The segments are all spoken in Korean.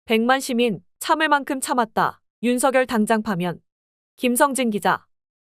100만 시민, 참을 만큼 참았다. 윤석열 당장 파면. 김성진 기자.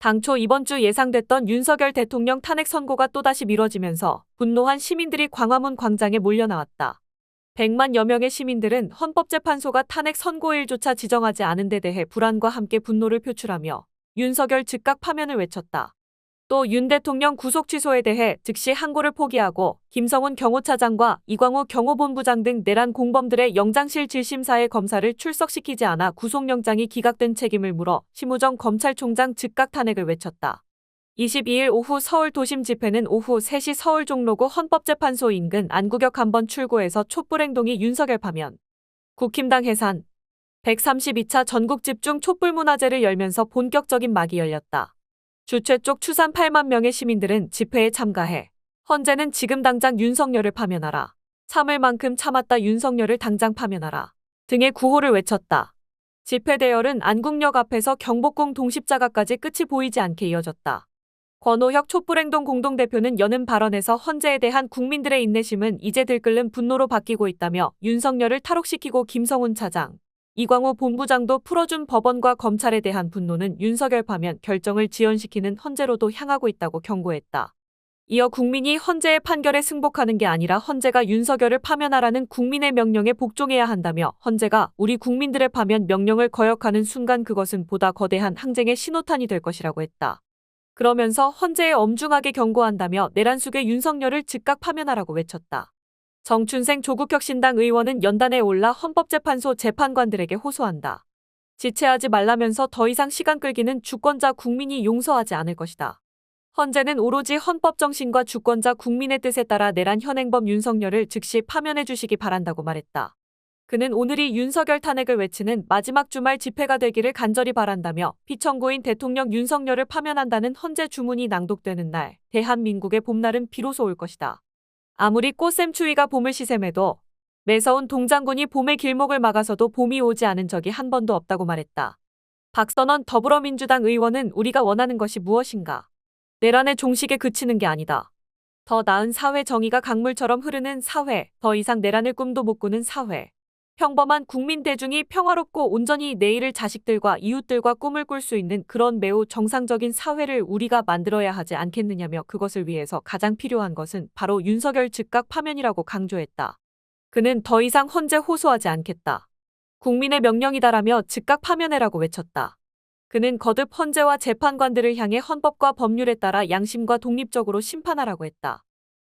당초 이번 주 예상됐던 윤석열 대통령 탄핵 선고가 또다시 미뤄지면서 분노한 시민들이 광화문 광장에 몰려나왔다. 100만여 명의 시민들은 헌법재판소가 탄핵 선고일조차 지정하지 않은 데 대해 불안과 함께 분노를 표출하며 윤석열 즉각 파면을 외쳤다. 또 윤 대통령 구속 취소에 대해 즉시 항고를 포기하고 김성훈 경호차장과 이광우 경호본부장 등 내란 공범들의 영장실 질심사의 검사를 출석시키지 않아 구속영장이 기각된 책임을 물어 심우정 검찰총장 즉각 탄핵을 외쳤다. 22일 오후 서울 도심 집회는 오후 3시 서울 종로구 헌법재판소 인근 안구역 한번 출구에서 촛불행동이 윤석열 파면, 국힘당 해산, 132차 전국집중 촛불문화제를 열면서 본격적인 막이 열렸다. 주최 쪽 추산 8만 명의 시민들은 집회에 참가해 헌재는 지금 당장 윤석열을 파면하라. 참을 만큼 참았다. 윤석열을 당장 파면하라. 등의 구호를 외쳤다. 집회 대열은 안국역 앞에서 경복궁 동십자가까지 끝이 보이지 않게 이어졌다. 권오혁 촛불행동 공동대표는 여는 발언에서 헌재에 대한 국민들의 인내심은 이제 들끓는 분노로 바뀌고 있다며 윤석열을 탈옥시키고 김성훈 차장, 이광우 본부장도 풀어준 법원과 검찰에 대한 분노는 윤석열 파면 결정을 지연시키는 헌재로도 향하고 있다고 경고했다. 이어 국민이 헌재의 판결에 승복하는 게 아니라 헌재가 윤석열을 파면하라는 국민의 명령에 복종해야 한다며 헌재가 우리 국민들의 파면 명령을 거역하는 순간 그것은 보다 거대한 항쟁의 신호탄이 될 것이라고 했다. 그러면서 헌재에 엄중하게 경고한다며 내란 속의 윤석열을 즉각 파면하라고 외쳤다. 정춘생 조국혁신당 의원은 연단에 올라 헌법재판소 재판관들에게 호소한다. 지체하지 말라면서 더 이상 시간 끌기는 주권자 국민이 용서하지 않을 것이다. 헌재는 오로지 헌법 정신과 주권자 국민의 뜻에 따라 내란 현행범 윤석열을 즉시 파면해 주시기 바란다고 말했다. 그는 오늘이 윤석열 탄핵을 외치는 마지막 주말 집회가 되기를 간절히 바란다며 피청구인 대통령 윤석열을 파면한다는 헌재 주문이 낭독되는 날, 대한민국의 봄날은 비로소 올 것이다. 아무리 꽃샘추위가 봄을 시샘해도 매서운 동장군이 봄의 길목을 막아서도 봄이 오지 않은 적이 한 번도 없다고 말했다. 박선원 더불어민주당 의원은 우리가 원하는 것이 무엇인가? 내란의 종식에 그치는 게 아니다. 더 나은 사회 정의가 강물처럼 흐르는 사회, 더 이상 내란을 꿈도 못 꾸는 사회. 평범한 국민 대중이 평화롭고 온전히 내일을 자식들과 이웃들과 꿈을 꿀 수 있는 그런 매우 정상적인 사회를 우리가 만들어야 하지 않겠느냐며 그것을 위해서 가장 필요한 것은 바로 윤석열 즉각 파면이라고 강조했다. 그는 더 이상 헌재 호소하지 않겠다. 국민의 명령이다라며 즉각 파면해라고 외쳤다. 그는 거듭 헌재와 재판관들을 향해 헌법과 법률에 따라 양심과 독립적으로 심판하라고 했다.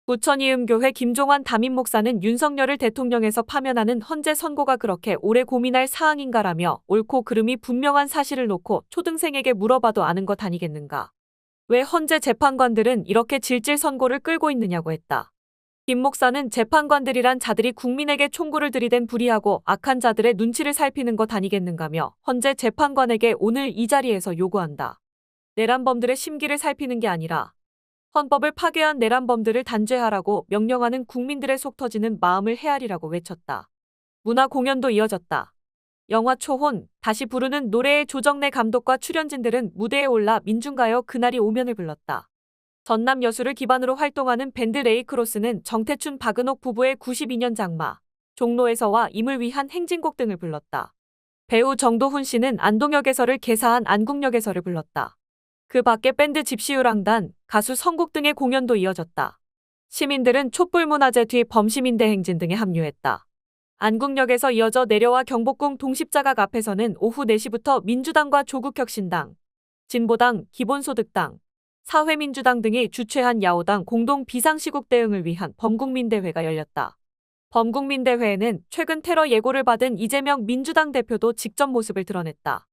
부천이음교회 김종환 담임 목사는 윤석열을 대통령에서 파면하는 헌재 선고가 그렇게 오래 고민할 사항인가라며 옳고 그름이 분명한 사실을 놓고 초등생에게 물어봐도 아는 것 아니겠는가. 왜 헌재 재판관들은 이렇게 질질 선고를 끌고 있느냐고 했다. 김 목사는 재판관들이란 자들이 국민에게 총구를 들이댄 불의하고 악한 자들의 눈치를 살피는 것 아니겠는가며 헌재 재판관에게 오늘 이 자리에서 요구한다. 내란범들의 심기를 살피는 게 아니라 헌법을 파괴한 내란범들을 단죄하라고 명령하는 국민들의 속 터지는 마음을 헤아리라고 외쳤다. 문화 공연도 이어졌다. 영화 초혼, 다시 부르는 노래의 조정래 감독과 출연진들은 무대에 올라 민중가요 그날이 오면을 불렀다. 전남 여수를 기반으로 활동하는 밴드 레이크로스는 정태춘 박은옥 부부의 92년 장마, 종로에서와 임을 위한 행진곡 등을 불렀다. 배우 정도훈 씨는 안동역에서를 개사한 안국역에서를 불렀다. 그 밖에 밴드 집시유랑단, 가수 성국 등의 공연도 이어졌다. 시민들은 촛불문화제 뒤 범시민대 행진 등에 합류했다. 안국역에서 이어져 내려와 경복궁 동십자각 앞에서는 오후 4시부터 민주당과 조국혁신당, 진보당, 기본소득당, 사회민주당 등이 주최한 야오당 공동 비상시국 대응을 위한 범국민대회가 열렸다. 범국민대회에는 최근 테러 예고를 받은 이재명 민주당 대표도 직접 모습을 드러냈다.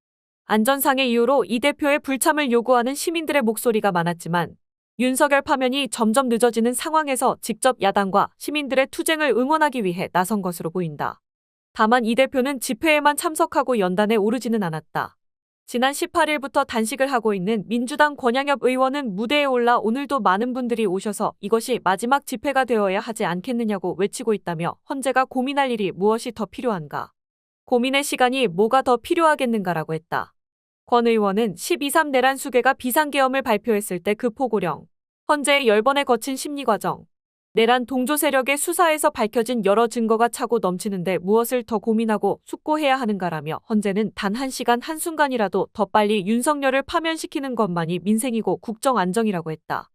안전상의 이유로 이 대표의 불참을 요구하는 시민들의 목소리가 많았지만 윤석열 파면이 점점 늦어지는 상황에서 직접 야당과 시민들의 투쟁을 응원하기 위해 나선 것으로 보인다. 다만 이 대표는 집회에만 참석하고 연단에 오르지는 않았다. 지난 18일부터 단식을 하고 있는 민주당 권양엽 의원은 무대에 올라 오늘도 많은 분들이 오셔서 이것이 마지막 집회가 되어야 하지 않겠느냐고 외치고 있다며 헌재가 고민할 일이 무엇이 더 필요한가? 고민의 시간이 뭐가 더 필요하겠는가라고 했다. 권 의원은 12.3 내란 수괴가 비상계엄을 발표했을 때 그 포고령, 헌재의 10번에 거친 심리과정, 내란 동조 세력의 수사에서 밝혀진 여러 증거가 차고 넘치는데 무엇을 더 고민하고 숙고해야 하는가라며 헌재는 단 1시간 한순간이라도 더 빨리 윤석열을 파면시키는 것만이 민생이고 국정 안정이라고 했다.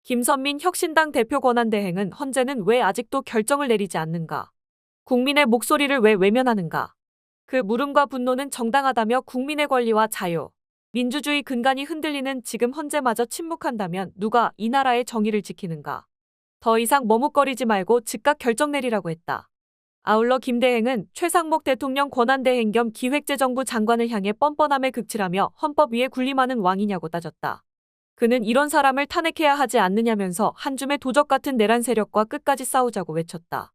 김선민 혁신당 대표 권한대행은 헌재는 왜 아직도 결정을 내리지 않는가? 국민의 목소리를 왜 외면하는가? 그 물음과 분노는 정당하다며 국민의 권리와 자유, 민주주의 근간이 흔들리는 지금 헌재마저 침묵한다면 누가 이 나라의 정의를 지키는가? 더 이상 머뭇거리지 말고 즉각 결정 내리라고 했다. 아울러 김 대행은 최상목 대통령 권한대행 겸 기획재정부 장관을 향해 뻔뻔함에 극치라며 헌법 위에 군림하는 왕이냐고 따졌다. 그는 이런 사람을 탄핵해야 하지 않느냐면서 한 줌의 도적 같은 내란 세력과 끝까지 싸우자고 외쳤다.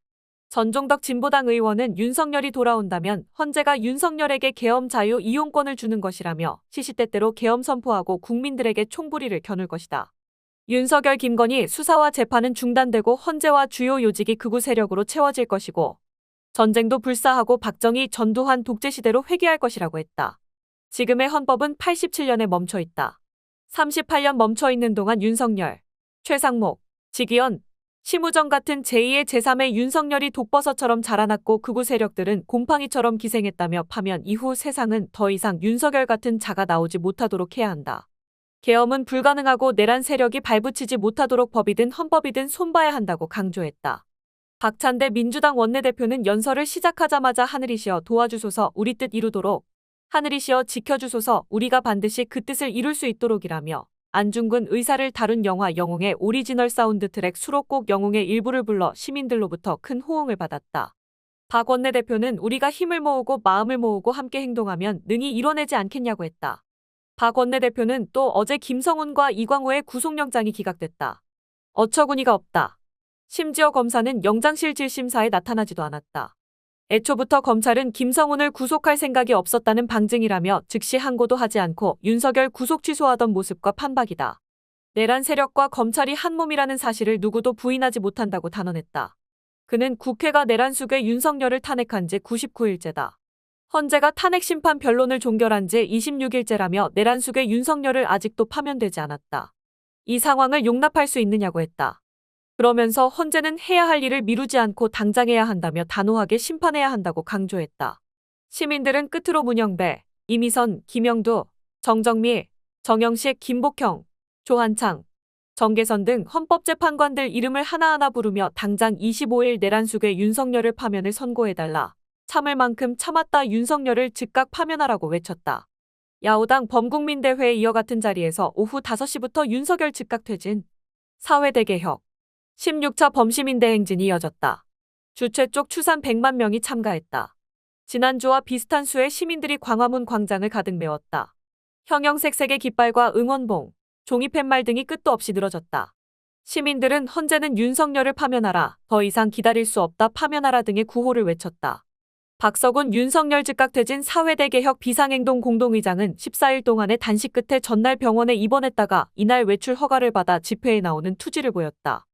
전종덕 진보당 의원은 윤석열이 돌아온다면 헌재가 윤석열에게 계엄 자유 이용권을 주는 것이라며 시시때때로 계엄 선포하고 국민들에게 총부리를 겨눌 것이다. 윤석열 김건희 수사와 재판은 중단되고 헌재와 주요 요직이 극우 세력으로 채워질 것이고 전쟁도 불사하고 박정희 전두환 독재시대로 회귀할 것이라고 했다. 지금의 헌법은 87년에 멈춰 있다. 38년 멈춰 있는 동안 윤석열, 최상목, 직위원, 심우정 같은 제2의 제3의 윤석열이 독버섯처럼 자라났고 극우 세력들은 곰팡이처럼 기생했다며 파면 이후 세상은 더 이상 윤석열 같은 자가 나오지 못하도록 해야 한다. 계엄은 불가능하고 내란 세력이 발붙이지 못하도록 법이든 헌법이든 손봐야 한다고 강조했다. 박찬대 민주당 원내대표는 연설을 시작하자마자 하늘이시여 도와주소서 우리 뜻 이루도록, 하늘이시여 지켜주소서 우리가 반드시 그 뜻을 이룰 수 있도록이라며 안중근 의사를 다룬 영화 영웅의 오리지널 사운드 트랙 수록곡 영웅의 일부를 불러 시민들로부터 큰 호응을 받았다. 박 원내대표는 우리가 힘을 모으고 마음을 모으고 함께 행동하면 능히 이뤄내지 않겠냐고 했다. 박 원내대표는 또 어제 김성훈과 이광호의 구속영장이 기각됐다. 어처구니가 없다. 심지어 검사는 영장실 질심사에 나타나지도 않았다. 애초부터 검찰은 김성훈을 구속할 생각이 없었다는 방증이라며 즉시 항고도 하지 않고 윤석열 구속 취소하던 모습과 판박이다. 내란 세력과 검찰이 한몸이라는 사실을 누구도 부인하지 못한다고 단언했다. 그는 국회가 내란 수괴 윤석열을 탄핵한 지 99일째다. 헌재가 탄핵 심판 변론을 종결한 지 26일째라며 내란 수괴 윤석열을 아직도 파면되지 않았다. 이 상황을 용납할 수 있느냐고 했다. 그러면서 헌재는 해야 할 일을 미루지 않고 당장 해야 한다며 단호하게 심판해야 한다고 강조했다. 시민들은 끝으로 문영배, 이미선, 김영두, 정정미, 정영식, 김복형, 조한창, 정계선 등 헌법재판관들 이름을 하나하나 부르며 당장 25일 내란 수괴 윤석열을 파면을 선고해달라. 참을 만큼 참았다 윤석열을 즉각 파면하라고 외쳤다. 야오당 범국민대회에 이어 같은 자리에서 오후 5시부터 윤석열 즉각 퇴진, 사회대 개혁, 16차 범시민대 행진이 이어졌다. 주최 쪽 추산 100만 명이 참가했다. 지난주와 비슷한 수의 시민들이 광화문 광장을 가득 메웠다. 형형색색의 깃발과 응원봉, 종이 팻말 등이 끝도 없이 늘어졌다. 시민들은 헌재는 윤석열을 파면하라, 더 이상 기다릴 수 없다 파면하라 등의 구호를 외쳤다. 박서군 윤석열 즉각 퇴진 사회대 개혁 비상행동 공동의장은 14일 동안의 단식 끝에 전날 병원에 입원했다가 이날 외출 허가를 받아 집회에 나오는 투지를 보였다.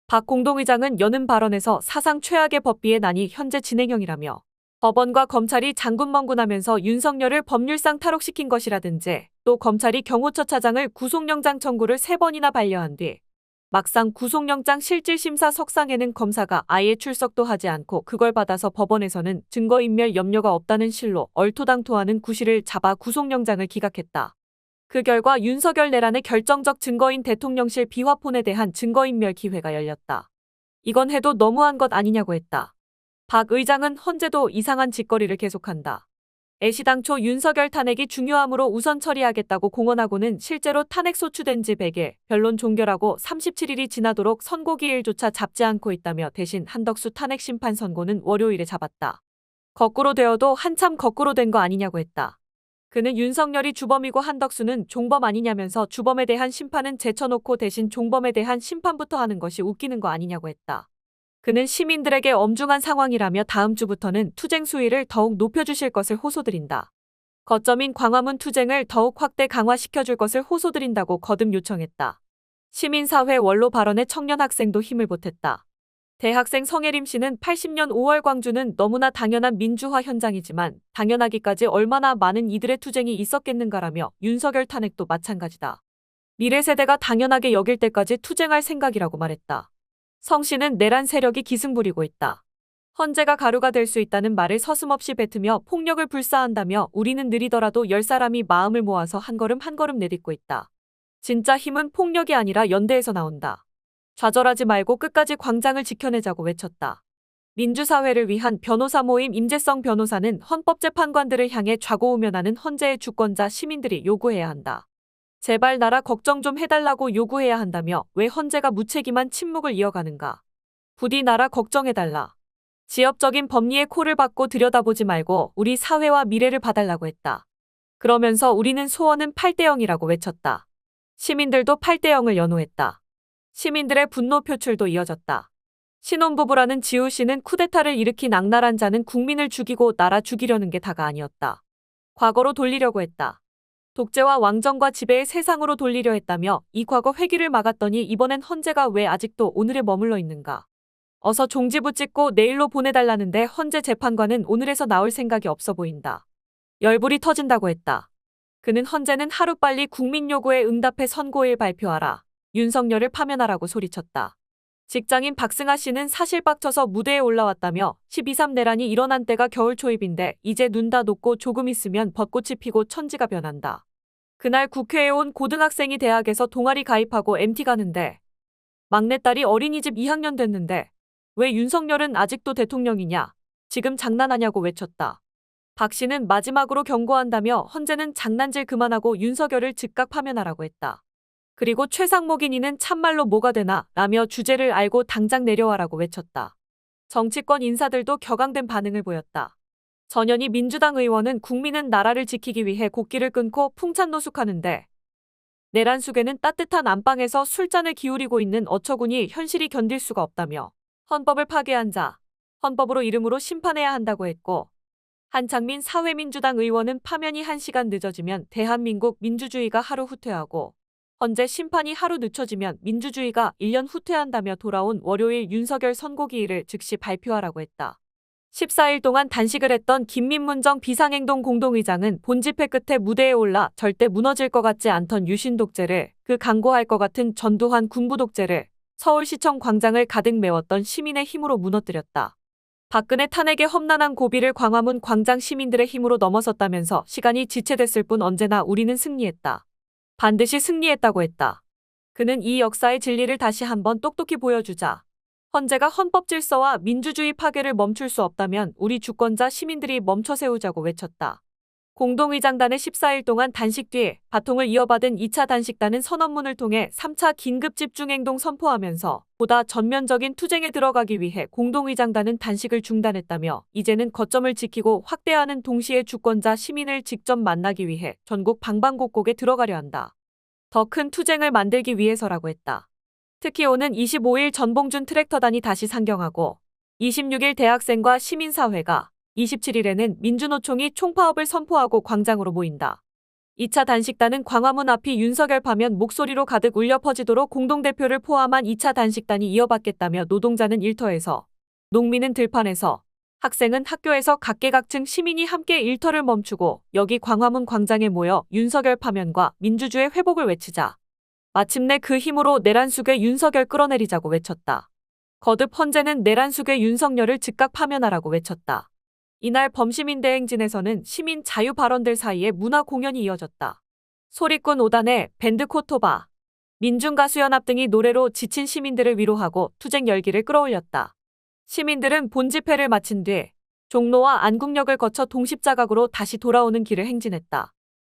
박 공동의장은 여는 발언에서 사상 최악의 법비의 난이 현재 진행형이라며 법원과 검찰이 장군멍군하면서 윤석열을 법률상 탈옥시킨 것이라든지 또 검찰이 경호처 차장을 구속영장 청구를 3번이나 반려한 뒤 막상 구속영장 실질심사 석상에는 검사가 아예 출석도 하지 않고 그걸 받아서 법원에서는 증거인멸 염려가 없다는 실로 얼토당토하는 구실을 잡아 구속영장을 기각했다. 그 결과 윤석열 내란의 결정적 증거인 대통령실 비화폰에 대한 증거인멸 기회가 열렸다. 이건 해도 너무한 것 아니냐고 했다. 박 의장은 헌재도 이상한 짓거리를 계속한다. 애시당초 윤석열 탄핵이 중요하므로 우선 처리하겠다고 공언하고는 실제로 탄핵 소추된 지 100일, 변론 종결하고 37일이 지나도록 선고기일조차 잡지 않고 있다며 대신 한덕수 탄핵 심판 선고는 월요일에 잡았다. 거꾸로 되어도 한참 거꾸로 된 거 아니냐고 했다. 그는 윤석열이 주범이고 한덕수는 종범 아니냐면서 주범에 대한 심판은 제쳐놓고 대신 종범에 대한 심판부터 하는 것이 웃기는 거 아니냐고 했다. 그는 시민들에게 엄중한 상황이라며 다음 주부터는 투쟁 수위를 더욱 높여주실 것을 호소드린다. 거점인 광화문 투쟁을 더욱 확대 강화시켜줄 것을 호소드린다고 거듭 요청했다. 시민사회 원로 발언에 청년 학생도 힘을 보탰다. 대학생 성혜림 씨는 80년 5월 광주는 너무나 당연한 민주화 현장이지만 당연하기까지 얼마나 많은 이들의 투쟁이 있었겠는가라며 윤석열 탄핵도 마찬가지다. 미래 세대가 당연하게 여길 때까지 투쟁할 생각이라고 말했다. 성씨는 내란 세력이 기승부리고 있다. 헌재가 가루가 될 수 있다는 말을 서슴없이 뱉으며 폭력을 불사한다며 우리는 느리더라도 10사람이 마음을 모아서 한 걸음 한 걸음 내딛고 있다. 진짜 힘은 폭력이 아니라 연대에서 나온다. 좌절하지 말고 끝까지 광장을 지켜내자고 외쳤다. 민주사회를 위한 변호사 모임 임재성 변호사는 헌법재판관들을 향해 좌고우면하는 헌재의 주권자 시민들이 요구해야 한다. 제발 나라 걱정 좀 해달라고 요구해야 한다며 왜 헌재가 무책임한 침묵을 이어가는가. 부디 나라 걱정해달라. 지엽적인 법리에 코를 박고 들여다보지 말고 우리 사회와 미래를 봐달라고 했다. 그러면서 우리는 소원은 8대0이라고 외쳤다. 시민들도 8대0을 연호했다. 시민들의 분노 표출도 이어졌다. 신혼부부라는 지우 씨는 쿠데타를 일으킨 악랄한 자는 국민을 죽이고 나라 죽이려는 게 다가 아니었다. 과거로 돌리려고 했다. 독재와 왕정과 지배의 세상으로 돌리려 했다며 이 과거 회귀를 막았더니 이번엔 헌재가 왜 아직도 오늘에 머물러 있는가. 어서 종지부 찍고 내일로 보내달라는데 헌재 재판관은 오늘에서 나올 생각이 없어 보인다. 열불이 터진다고 했다. 그는 헌재는 하루빨리 국민 요구에 응답해 선고일 발표하라. 윤석열을 파면하라고 소리쳤다. 직장인 박승아 씨는 사실 빡쳐서 무대에 올라왔다며 12.3 내란이 일어난 때가 겨울 초입인데 이제 눈 다 녹고 조금 있으면 벚꽃이 피고 천지가 변한다. 그날 국회에 온 고등학생이 대학에서 동아리 가입하고 MT 가는데 막내딸이 어린이집 2학년 됐는데 왜 윤석열은 아직도 대통령이냐? 지금 장난하냐고 외쳤다. 박 씨는 마지막으로 경고한다며 헌재는 장난질 그만하고 윤석열을 즉각 파면하라고 했다. 그리고 최상목인이는 참말로 뭐가 되나 라며 주제를 알고 당장 내려와라고 외쳤다. 정치권 인사들도 격앙된 반응을 보였다. 전현희 민주당 의원은 국민은 나라를 지키기 위해 곡기를 끊고 풍찬노숙하는데 내란 속에는 따뜻한 안방에서 술잔을 기울이고 있는 어처구니 현실이 견딜 수가 없다며 헌법을 파괴한 자, 헌법으로 이름으로 심판해야 한다고 했고 한창민 사회민주당 의원은 파면이 1시간 늦어지면 대한민국 민주주의가 하루 후퇴하고 헌재 심판이 하루 늦춰지면 민주주의가 1년 후퇴한다며 돌아온 월요일 윤석열 선고기일을 즉시 발표하라고 했다. 14일 동안 단식을 했던 김민문정 비상행동 공동의장은 본집회 끝에 무대에 올라 절대 무너질 것 같지 않던 유신 독재를 그 강고할 것 같은 전두환 군부 독재를 서울시청 광장을 가득 메웠던 시민의 힘으로 무너뜨렸다. 박근혜 탄핵의 험난한 고비를 광화문 광장 시민들의 힘으로 넘어섰다면서 시간이 지체됐을 뿐 언제나 우리는 승리했다. 반드시 승리했다고 했다. 그는 이 역사의 진리를 다시 한번 똑똑히 보여주자. 헌재가 헌법 질서와 민주주의 파괴를 멈출 수 없다면 우리 주권자 시민들이 멈춰 세우자고 외쳤다. 공동의장단의 14일 동안 단식 뒤 바통을 이어받은 2차 단식단은 선언문을 통해 3차 긴급 집중행동 선포하면서 보다 전면적인 투쟁에 들어가기 위해 공동의장단은 단식을 중단했다며 이제는 거점을 지키고 확대하는 동시에 주권자 시민을 직접 만나기 위해 전국 방방곡곡에 들어가려 한다. 더 큰 투쟁을 만들기 위해서라고 했다. 특히 오는 25일 전봉준 트랙터단이 다시 상경하고 26일 대학생과 시민사회가 27일에는 민주노총이 총파업을 선포하고 광장으로 모인다. 2차 단식단은 광화문 앞이 윤석열 파면 목소리로 가득 울려 퍼지도록 공동대표를 포함한 2차 단식단이 이어받겠다며 노동자는 일터에서, 농민은 들판에서, 학생은 학교에서 각계각층 시민이 함께 일터를 멈추고 여기 광화문 광장에 모여 윤석열 파면과 민주주의 회복을 외치자. 마침내 그 힘으로 내란 속의 윤석열 끌어내리자고 외쳤다. 거듭 헌재는 내란 속의 윤석열을 즉각 파면하라고 외쳤다. 이날 범시민 대행진에서는 시민 자유 발언들 사이에 문화 공연이 이어졌다. 소리꾼 5단의 밴드 코토바, 민중가수연합 등이 노래로 지친 시민들을 위로하고 투쟁 열기를 끌어올렸다. 시민들은 본집회를 마친 뒤 종로와 안국역을 거쳐 동십자각으로 다시 돌아오는 길을 행진했다.